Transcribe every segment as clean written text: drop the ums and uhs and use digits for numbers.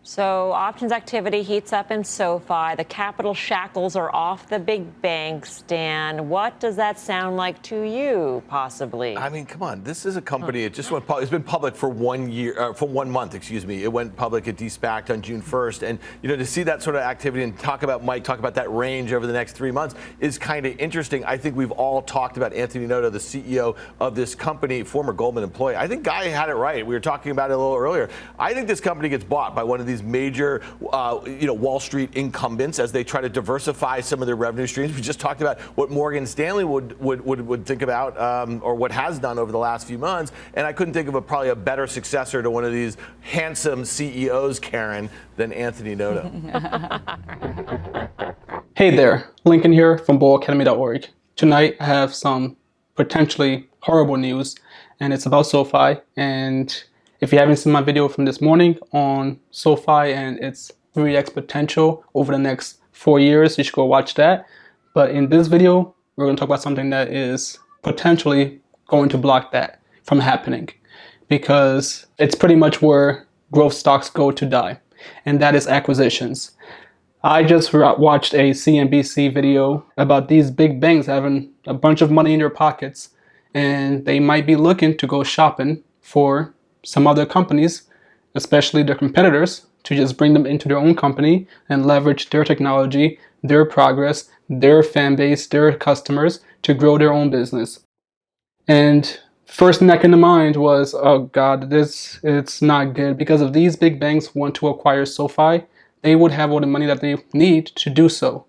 So options activity heats up in SoFi. The capital shackles are off the big banks. Dan, what does that sound like to you, possibly? I mean, come on. This is a company. It just went public. It's been public for 1 year, for 1 month, excuse me. It went public. It de-SPACed on June 1st. And, to see that sort of activity and talk about that range over the next 3 months is kind of interesting. I think we've all talked about Anthony Noto, the CEO of this company, former Goldman employee. I think Guy had it right. We were talking about it a little earlier. I think this company gets bought by one of these major, Wall Street incumbents as they try to diversify some of their revenue streams. We just talked about what Morgan Stanley would think about, or what has done over the last few months. And I couldn't think of probably a better successor to one of these handsome CEOs, Karen, than Anthony Noto. Hey there, Lincoln here from bullacademy.org. Tonight I have some potentially horrible news, and it's about SoFi. And if you haven't seen my video from this morning on SoFi and its 3x potential over the next 4 years, you should go watch that. But in this video, we're going to talk about something that is potentially going to block that from happening, because it's pretty much where growth stocks go to die, and that is acquisitions. I just watched a CNBC video about these big banks having a bunch of money in their pockets, and they might be looking to go shopping for some other companies, especially their competitors, to just bring them into their own company and leverage their technology, their progress, their fan base, their customers to grow their own business. And first thing that came to mind was, oh God, it's not good, because if these big banks want to acquire SoFi, they would have all the money that they need to do so.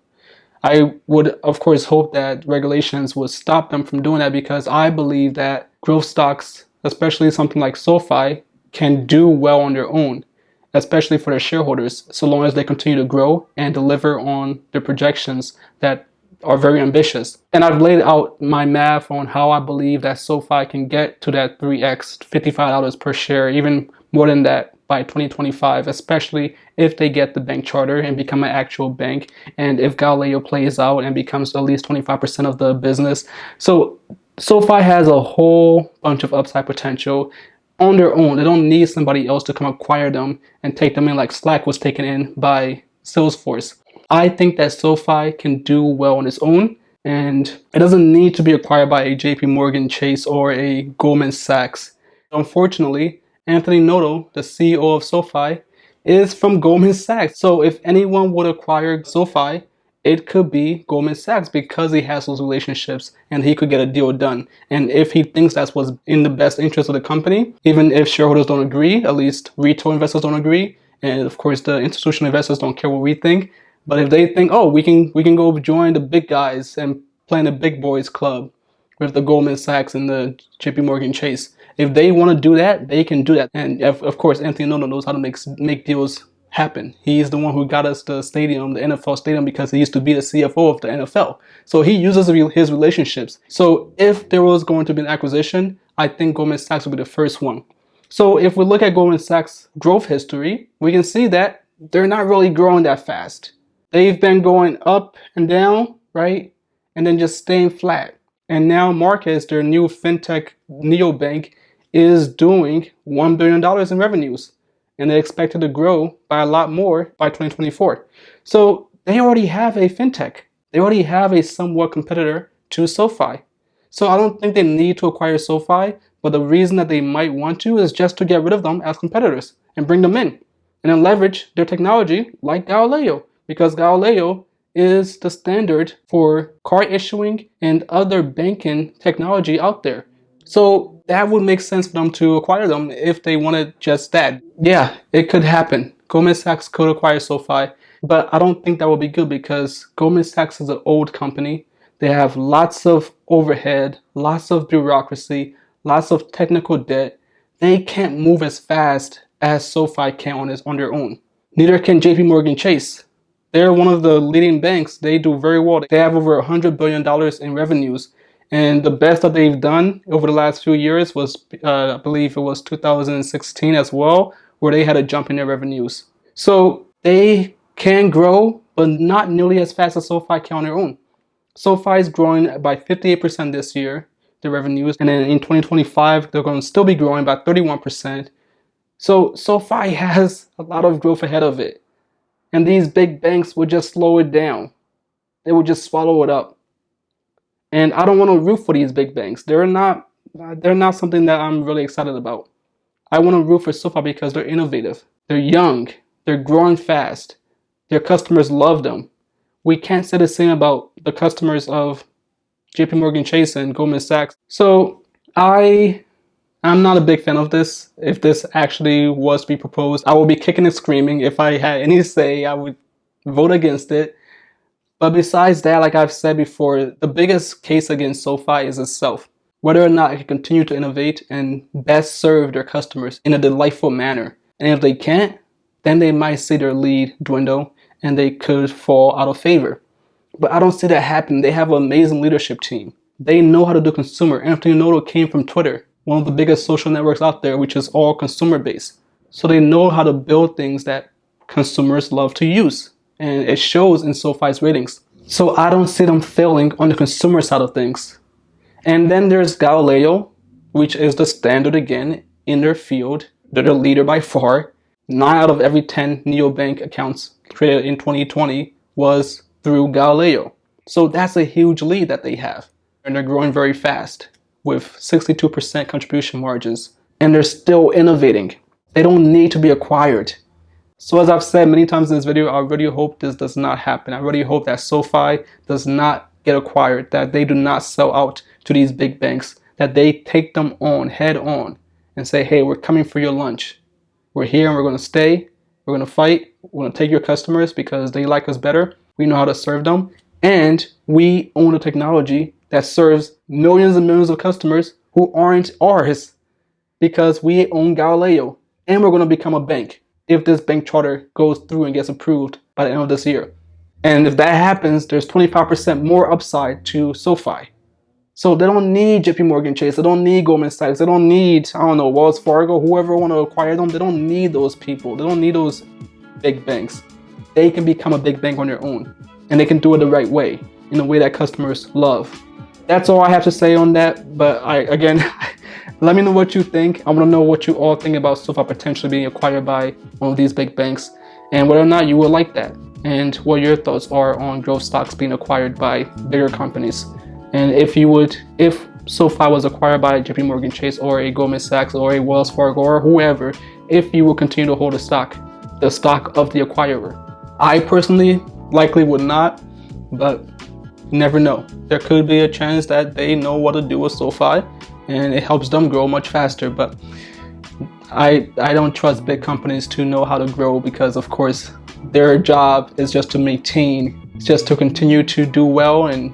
I would, of course, hope that regulations would stop them from doing that, because I believe that growth stocks, especially something like SoFi, can do well on their own, especially for their shareholders, so long as they continue to grow and deliver on their projections that are very ambitious. And I've laid out my math on how I believe that SoFi can get to that 3x, $55 per share, even more than that by 2025, especially if they get the bank charter and become an actual bank, and if Galileo plays out and becomes at least 25% of the business. So SoFi has a whole bunch of upside potential on their own. They don't need somebody else to come acquire them and take them in like Slack was taken in by Salesforce. I think that SoFi can do well on its own, and it doesn't need to be acquired by a JP Morgan Chase or a Goldman Sachs. Unfortunately, Anthony Noto, the CEO of SoFi, is from Goldman Sachs. So if anyone would acquire SoFi, it could be Goldman Sachs, because he has those relationships and he could get a deal done. And if he thinks that's what's in the best interest of the company, even if shareholders don't agree, at least retail investors don't agree, and of course the institutional investors don't care what we think. But if they think, oh, we can go join the big guys and play in the big boys club with the Goldman Sachs and the JP Morgan Chase, if they want to do that, they can do that. And of course, Anthony Noto knows how to make deals happen. He's the one who got us the stadium, the NFL stadium, because he used to be the CFO of the NFL. So he uses his relationships. So if there was going to be an acquisition, I think Goldman Sachs would be the first one. So if we look at Goldman Sachs' growth history, we can see that they're not really growing that fast. They've been going up and down, right? And then just staying flat. And now Marcus, their new fintech neobank, is doing $1 billion in revenues. And they're expected to grow by a lot more by 2024. So they already have a fintech. They already have a somewhat competitor to SoFi. So I don't think they need to acquire SoFi, but the reason that they might want to is just to get rid of them as competitors and bring them in. And then leverage their technology like Galileo, because Galileo is the standard for card issuing and other banking technology out there. So that would make sense for them to acquire them if they wanted just that. Yeah, it could happen. Goldman Sachs could acquire SoFi, but I don't think that would be good, because Goldman Sachs is an old company. They have lots of overhead, lots of bureaucracy, lots of technical debt. They can't move as fast as SoFi can on their own. Neither can JP Morgan Chase. They're one of the leading banks. They do very well. They have over $100 billion in revenues. And the best that they've done over the last few years was, I believe it was 2016 as well, where they had a jump in their revenues. So they can grow, but not nearly as fast as SoFi can on their own. SoFi is growing by 58% this year, the revenues. And then in 2025, they're going to still be growing by 31%. So SoFi has a lot of growth ahead of it. And these big banks would just slow it down. They would just swallow it up. And I don't want to root for these big banks. They're not something that I'm really excited about. I want to root for SoFi because they're innovative. They're young. They're growing fast. Their customers love them. We can't say the same about the customers of JP Chase and Goldman Sachs. So I'm not a big fan of this. If this actually was to be proposed, I would be kicking and screaming. If I had any say, I would vote against it. But besides that, like I've said before, the biggest case against SoFi is itself. Whether or not it can continue to innovate and best serve their customers in a delightful manner. And if they can't, then they might see their lead dwindle and they could fall out of favor. But I don't see that happen. They have an amazing leadership team. They know how to do consumer. Anthony Noto came from Twitter, one of the biggest social networks out there, which is all consumer based. So they know how to build things that consumers love to use. And it shows in SoFi's ratings. So I don't see them failing on the consumer side of things. And then there's Galileo, which is the standard again in their field. They're the leader by far. 9 out of every 10 neobank accounts created in 2020 was through Galileo. So that's a huge lead that they have. And they're growing very fast with 62% contribution margins. And they're still innovating. They don't need to be acquired. So as I've said many times in this video, I really hope this does not happen. I really hope that SoFi does not get acquired, that they do not sell out to these big banks, that they take them on head on and say, hey, we're coming for your lunch. We're here and we're going to stay. We're going to fight. We're going to take your customers because they like us better. We know how to serve them. And we own the technology that serves millions and millions of customers who aren't ours because we own Galileo. And we're going to become a bank if this bank charter goes through and gets approved by the end of this year. And if that happens, there's 25% more upside to SoFi. So they don't need JP Chase. They don't need Goldman Sachs. They don't need, I don't know, Wells Fargo, whoever want to acquire them. They don't need those people. They don't need those big banks. They can become a big bank on their own. And they can do it the right way, in a way that customers love. That's all I have to say on that. But again, let me know what you think. I want to know what you all think about SoFi potentially being acquired by one of these big banks and whether or not you would like that and what your thoughts are on growth stocks being acquired by bigger companies. And if SoFi was acquired by JP Chase or a Goldman Sachs or a Wells Fargo or whoever, if you will continue to hold the stock of the acquirer. I personally likely would not, but you never know. There could be a chance that they know what to do with SoFi and it helps them grow much faster. But I don't trust big companies to know how to grow because, of course, their job is just to maintain, just to continue to do well and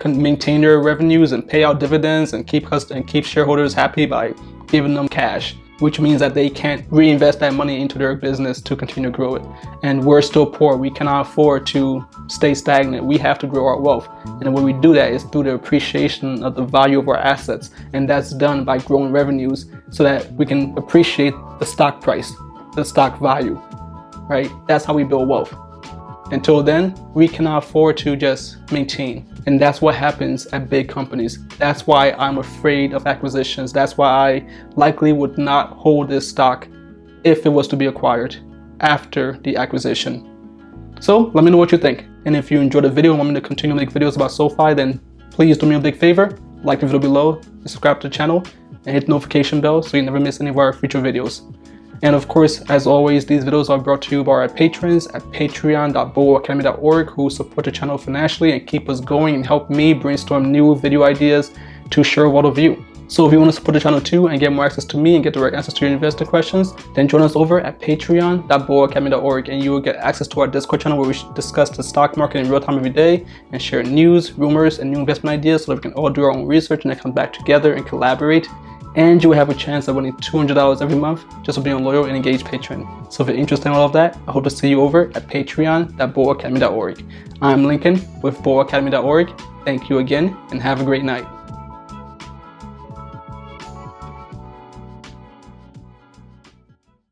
maintain their revenues and pay out dividends and keep shareholders happy by giving them cash, which means that they can't reinvest that money into their business to continue to grow it. And we're still poor. We cannot afford to stay stagnant. We have to grow our wealth. And the way we do that is through the appreciation of the value of our assets. And that's done by growing revenues so that we can appreciate the stock price, the stock value, right? That's how we build wealth. Until then, we cannot afford to just maintain. And that's what happens at big companies. That's why I'm afraid of acquisitions. That's why I likely would not hold this stock if it was to be acquired after the acquisition. So let me know what you think. And if you enjoyed the video and want me to continue to make videos about SoFi, then please do me a big favor. Like the video below, and subscribe to the channel, and hit the notification bell so you never miss any of our future videos. And of course, as always, these videos are brought to you by our patrons at patreon.buyout.org who support the channel financially and keep us going and help me brainstorm new video ideas to share with all of you. So if you want to support the channel too and get more access to me and get direct answers to your investor questions, then join us over at patreon.buyout.org and you will get access to our Discord channel where we discuss the stock market in real time every day and share news, rumors, and new investment ideas so that we can all do our own research and then come back together and collaborate. And you will have a chance of winning $200 every month just for being a loyal and engaged patron. So if you're interested in all of that, I hope to see you over at patreon.bullacademy.org. I'm Lincoln with bullacademy.org. Thank you again and have a great night.